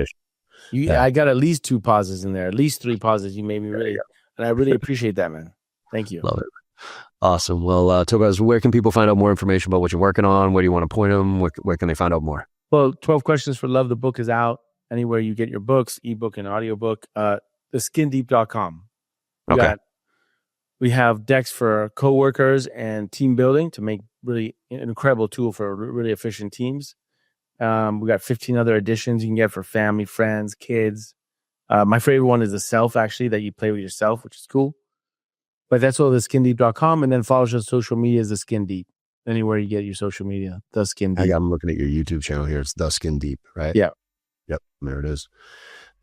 I got at least 2 pauses in there, at least 3 pauses. You made me really, and I really appreciate that, man. Thank you. Love it. Awesome. Well, Topaz, where can people find out more information about what you're working on? Where do you want to point them? Where can they find out more? Well, 12 Questions for Love. The book is out anywhere you get your books, ebook and audiobook. theskindeep.com. Okay. We have decks for coworkers and team building to make really an incredible tool for really efficient teams. We got 15 other editions you can get for family, friends, kids. My favorite one is the self, actually, that you play with yourself, which is cool. But that's all, theskindeep.com. And then follow us on social media as The Skin Deep. Anywhere you get your social media, The Skin Deep. I'm looking at your YouTube channel here. It's The Skin Deep, right? Yeah. Yep. There it is.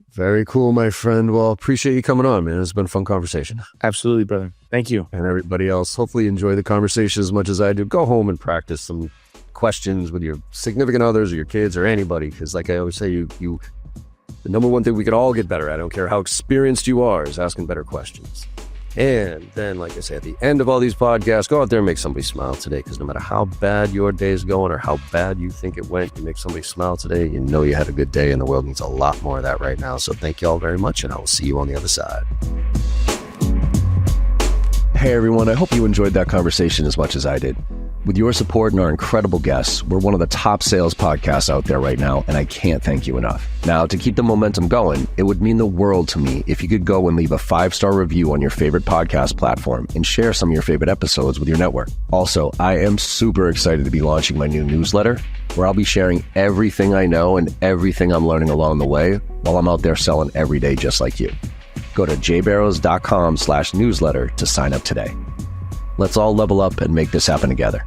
Very cool, my friend. Well, appreciate you coming on, man. It's been a fun conversation. Absolutely, brother. Thank you. And everybody else, hopefully enjoy the conversation as much as I do. Go home and practice some questions with your significant others or your kids or anybody. Because, like I always say, the number one thing we could all get better at, I don't care how experienced you are, is asking better questions. And then, like I say, at the end of all these podcasts, go out there and make somebody smile today. Because no matter how bad your day is going or how bad you think it went, you make somebody smile today, you know you had a good day, and the world needs a lot more of that right now. So thank you all very much, and I will see you on the other side. Hey everyone, I hope you enjoyed that conversation as much as I did. With your support and our incredible guests, we're one of the top sales podcasts out there right now, and I can't thank you enough. Now, to keep the momentum going, it would mean the world to me if you could go and leave a 5-star review on your favorite podcast platform and share some of your favorite episodes with your network. Also, I am super excited to be launching my new newsletter, where I'll be sharing everything I know and everything I'm learning along the way while I'm out there selling every day just like you. Go to jbarrows.com/newsletter to sign up today. Let's all level up and make this happen together.